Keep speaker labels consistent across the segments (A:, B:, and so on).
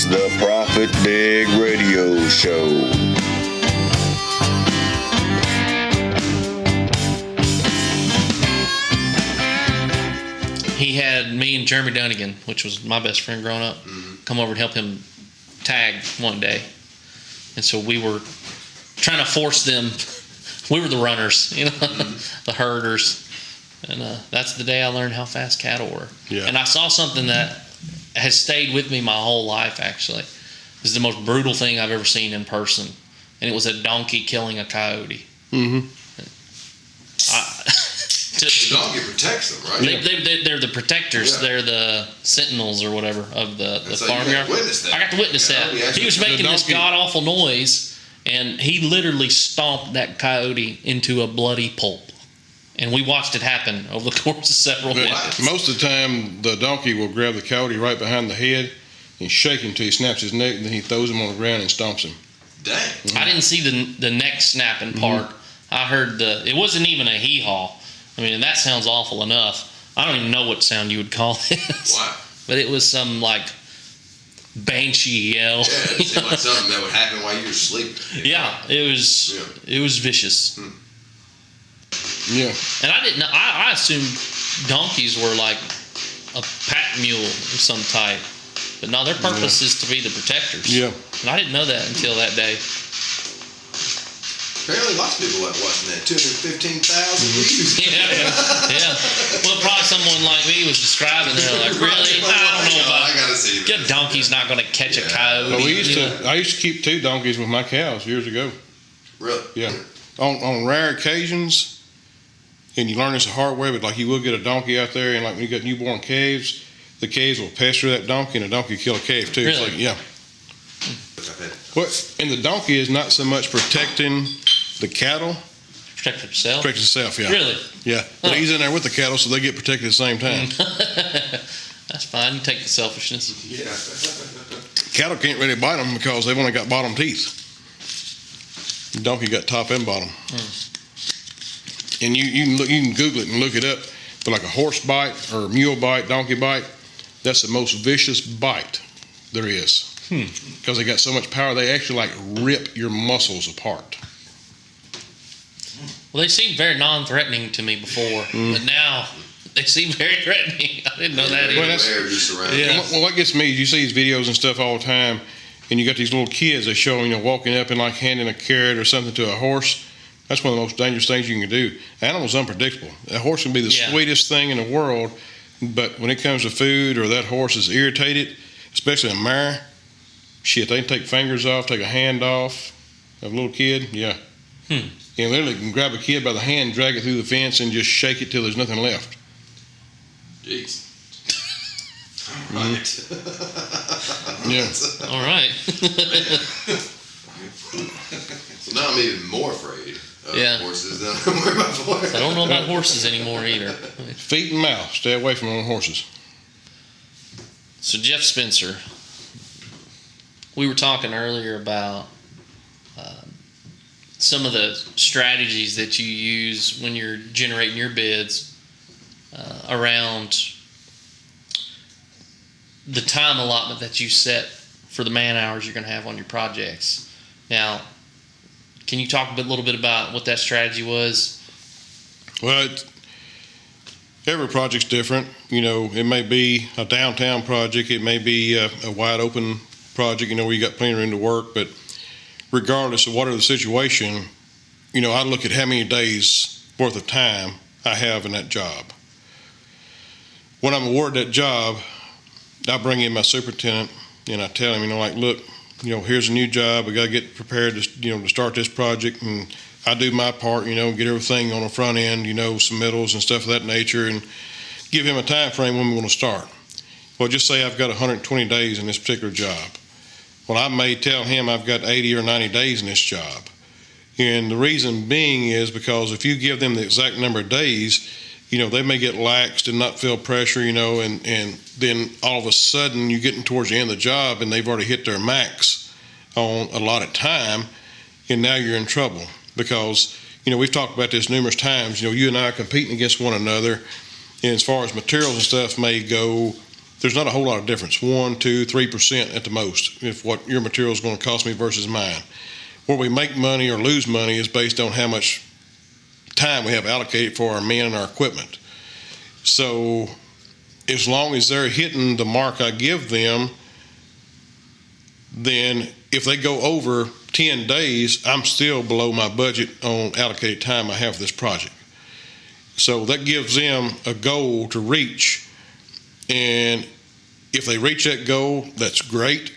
A: the ProfitDig Radio Show.
B: He had me and Jeremy Dunnigan, which was my best friend growing up, come over and help him tag one day. And so we were trying to force them. We were the runners, the herders. And that's the day I learned how fast cattle were.
C: Yeah.
B: And I saw something that has stayed with me my whole life, actually. This is the most brutal thing I've ever seen in person. And it was a donkey killing a coyote.
C: Mm-hmm.
D: The donkey protects them, right?
B: They're the protectors. Yeah. They're the sentinels or whatever of the farmyard.
D: I
B: got to witness that. He was making this god-awful noise, and he literally stomped that coyote into a bloody pulp. And we watched it happen over the course of several minutes.
C: Most of the time, the donkey will grab the coyote right behind the head and shake him till he snaps his neck, and then he throws him on the ground and stomps him.
D: Dang.
B: Mm-hmm. I didn't see the neck snapping part. Mm-hmm. I heard it wasn't even a hee-haw. I mean, and that sounds awful enough. I don't even know what sound you would call this.
D: Wow.
B: But it was some, banshee yell.
D: Yeah, it seemed like something that would happen while you were sleeping.
B: Yeah, it was vicious.
C: Yeah.
B: And I didn't know. I assumed donkeys were like a pack mule of some type. But no, their purpose is to be the protectors.
C: Yeah.
B: And I didn't know that until that day.
D: Apparently, lots of people like watching that. 215,000 views.
B: Yeah. Well, probably someone like me was describing it. Like, really? I don't know about.
D: I gotta see that.
B: Your donkey's not going to catch a coyote.
C: Well, I used to keep 2 donkeys with my cows years ago.
D: Really?
C: Yeah. On rare occasions, and you learn this the hard way, but you will get a donkey out there, and when you got newborn calves, the calves will pester that donkey, and the donkey will kill a calf too.
B: Really?
C: It's yeah. And the donkey is not so much protecting the cattle.
B: Protect itself?
C: Protect itself, yeah.
B: Really?
C: Yeah. But he's in there with the cattle, so they get protected at the same time.
B: That's fine. You take the selfishness.
D: Yeah.
C: Cattle can't really bite them because they've only got bottom teeth. The donkey got top and bottom. And you can Google it and look it up. But like a horse bite or mule bite, donkey bite, that's the most vicious bite there is. Because they got so much power, they actually rip your muscles apart.
B: Well, they seemed very non-threatening to me before, but now they seem very threatening. I didn't know that either.
C: Well, what gets me is you see these videos and stuff all the time, and you got these little kids that show walking up and handing a carrot or something to a horse. That's one of the most dangerous things you can do. Animal's unpredictable. A horse can be the sweetest thing in the world, but when it comes to food or that horse is irritated, especially a mare, shit, they can take fingers off, take a hand off of a little kid, yeah. And literally can grab a kid by the hand, drag it through the fence, and just shake it till there's nothing left.
D: Jeez. All right.
C: Yeah.
B: All right.
D: So now I'm even more afraid of horses than I'm worried about horses.
B: I don't know about horses anymore either.
C: Feet and mouth. Stay away from horses.
B: So Jeff Spencer, we were talking earlier about some of the strategies that you use when you're generating your bids around the time allotment that you set for the man hours you're going to have on your projects. Now, can you talk a little bit about what that strategy was?
C: Well, every project's different. It may be a downtown project. It may be a wide open project, where you got plenty of room to work. But regardless of whatever the situation, I look at how many days worth of time I have in that job. When I'm awarded that job, I bring in my superintendent and I tell him, look, here's a new job. We got to get prepared to, to start this project. And I do my part, get everything on the front end, submittals and stuff of that nature, and give him a time frame when we want to start. Well, just say I've got 120 days in this particular job. Well, I may tell him I've got 80 or 90 days in this job. And the reason being is because if you give them the exact number of days, they may get laxed and not feel pressure, and then all of a sudden you're getting towards the end of the job and they've already hit their max on a lot of time, and now you're in trouble because, we've talked about this numerous times. You and I are competing against one another, and as far as materials and stuff may go, there's not a whole lot of difference, 1, 2, 3% at the most, if what your material is going to cost me versus mine. Where we make money or lose money is based on how much time we have allocated for our men and our equipment. So as long as they're hitting the mark I give them, then if they go over 10 days, I'm still below my budget on allocated time I have for this project. So that gives them a goal to reach, and if they reach that goal, that's great.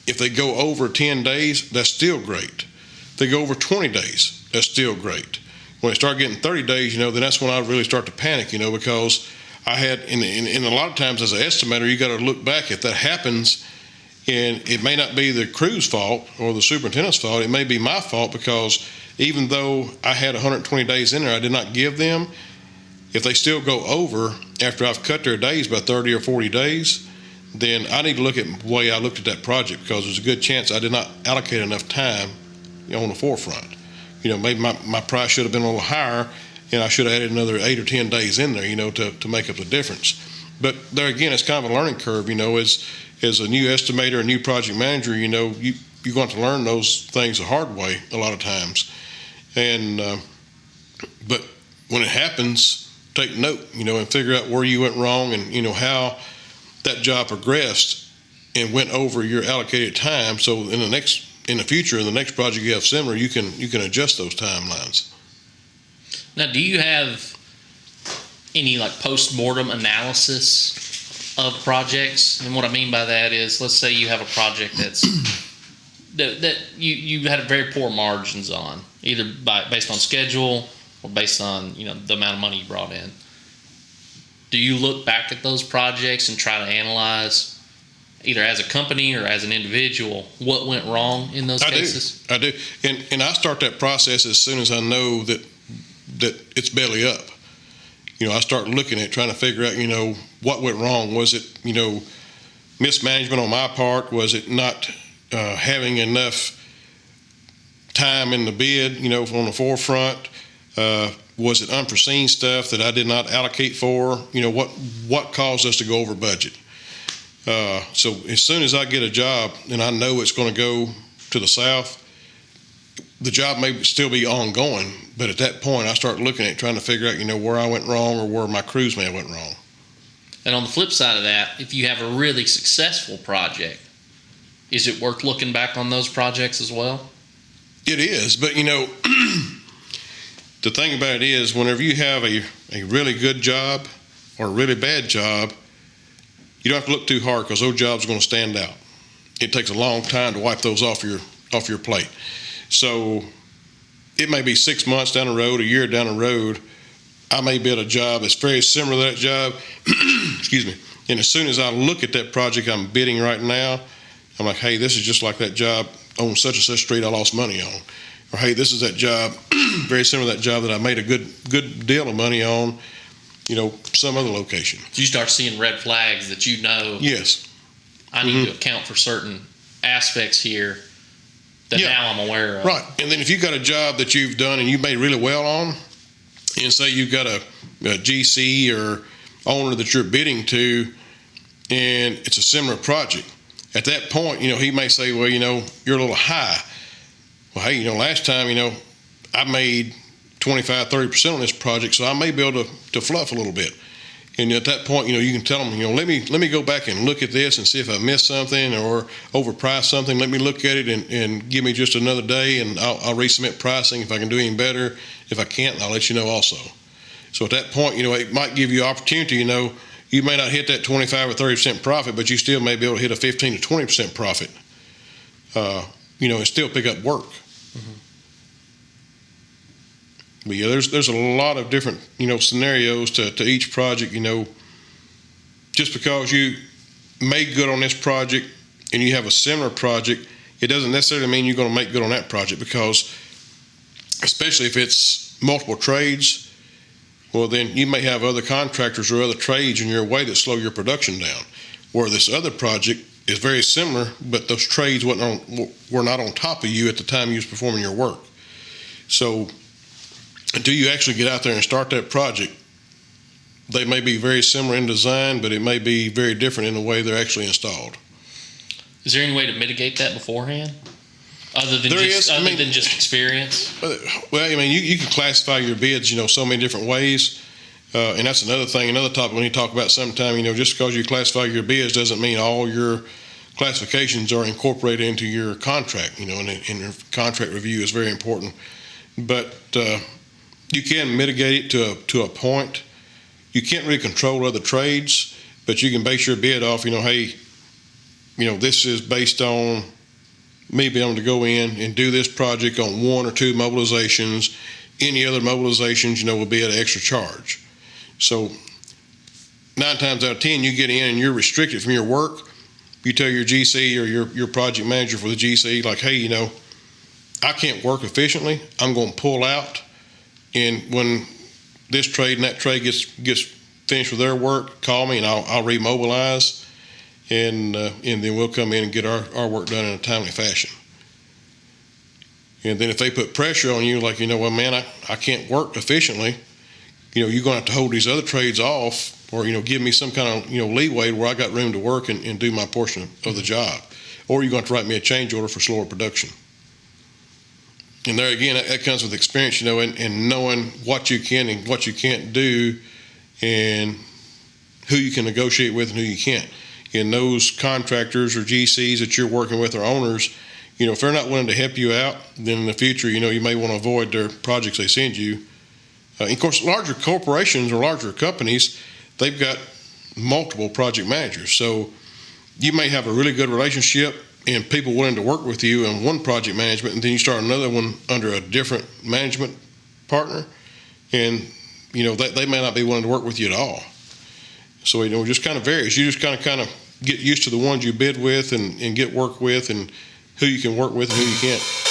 C: If they go over 10 days, that's still great. If they go over 20 days, that's still great. When they start getting 30 days, then that's when I really start to panic, because I had, in a lot of times as an estimator, you got to look back. If that happens, and it may not be the crew's fault or the superintendent's fault, it may be my fault, because even though I had 120 days in there, I did not give them. If they still go over after I've cut their days by 30 or 40 days, then I need to look at the way I looked at that project, because there's a good chance I did not allocate enough time on the forefront. Maybe my price should have been a little higher, and I should have added another 8 or 10 days in there, to make up the difference. But there again, it's kind of a learning curve, as a new estimator, a new project manager, you're going to learn those things the hard way a lot of times. And but when it happens, take note, and figure out where you went wrong, and how that job progressed and went over your allocated time. So in the future, in the next project you have similar, you can adjust those timelines.
B: Now, do you have any post-mortem analysis of projects? And what I mean by that is, let's say you have a project that you had very poor margins on, either based on schedule or based on the amount of money you brought in. Do you look back at those projects and try to analyze, either as a company or as an individual, what went wrong in those cases?
C: I do, and I start that process as soon as I know that it's belly up. I start looking at trying to figure out, what went wrong. Was it, mismanagement on my part? Was it not having enough time in the bid, on the forefront? Was it unforeseen stuff that I did not allocate for? What caused us to go over budget? So as soon as I get a job and I know it's going to go to the south, the job may still be ongoing, but at that point I start looking at trying to figure out, where I went wrong or where my crews may have went wrong.
B: And on the flip side of that, if you have a really successful project, is it worth looking back on those projects as well?
C: It is, but the thing about it is, whenever you have a really good job or a really bad job, you don't have to look too hard, because those jobs are going to stand out. It takes a long time to wipe those off your plate. So it may be 6 months down the road, a year down the road, I may be at a job that's very similar to that job. Excuse me. And as soon as I look at that project I'm bidding right now, I'm like, hey, this is just like that job on such and such street I lost money on. Or, hey, this is that job, very similar to that job that I made a good deal of money on, some other location.
B: So you start seeing red flags that
C: Yes.
B: I need to account for certain aspects here that now I'm aware of.
C: Right. And then if you've got a job that you've done and you made really well on, and say you've got a GC or owner that you're bidding to, and it's a similar project, at that point, he may say, well, you're a little high. Well, hey, last time, I made 25, 30% on this project, so I may be able to fluff a little bit. And at that point, you can tell them, let me go back and look at this and see if I missed something or overpriced something. Let me look at it and give me just another day, and I'll resubmit pricing if I can do any better. If I can't, I'll let you know also. So at that point, it might give you opportunity. You may not hit that 25 or 30% profit, but you still may be able to hit a 15 to 20% profit. And still pick up work. Mm-hmm. But yeah, there's a lot of different scenarios to each project. Just because you make good on this project and you have a similar project, it doesn't necessarily mean you're going to make good on that project, because especially if it's multiple trades, well, then you may have other contractors or other trades in your way that slow your production down. Where this other project is very similar, but those trades were not on top of you at the time you was performing your work. So until you actually get out there and start that project, They may be very similar in design, but it may be very different in the way they're actually installed.
B: Is there any way to mitigate that beforehand? Other than just experience?
C: Well, I mean, you can classify your bids, so many different ways. And that's another thing, another topic when you talk about sometime, just because you classify your bids doesn't mean all your classifications are incorporated into your contract, and your contract review is very important. But you can mitigate it to a point. You can't really control other trades, but you can base your bid off, hey, this is based on me being able to go in and do this project on 1 or 2 mobilizations. Any other mobilizations, will be at an extra charge. So 9 times out of 10, you get in and you're restricted from your work. You tell your GC or your project manager for the GC, like, hey, I can't work efficiently. I'm going to pull out. And when this trade and that trade gets finished with their work, call me and I'll remobilize. And then we'll come in and get our work done in a timely fashion. And then if they put pressure on you, like, well, man, I can't work efficiently, you're going to have to hold these other trades off, or, give me some kind of, leeway where I got room to work and do my portion of the job. Or you're going to write me a change order for slower production. And there again, that comes with experience, and knowing what you can and what you can't do, and who you can negotiate with and who you can't. And those contractors or GCs that you're working with or owners, if they're not willing to help you out, then in the future, you may want to avoid their projects they send you. Of course, larger corporations or larger companies, they've got multiple project managers. So you may have a really good relationship and people willing to work with you in one project management, and then you start another one under a different management partner, and they may not be willing to work with you at all. So it just kind of varies. You just kind of get used to the ones you bid with and get work with, and who you can work with and who you can't.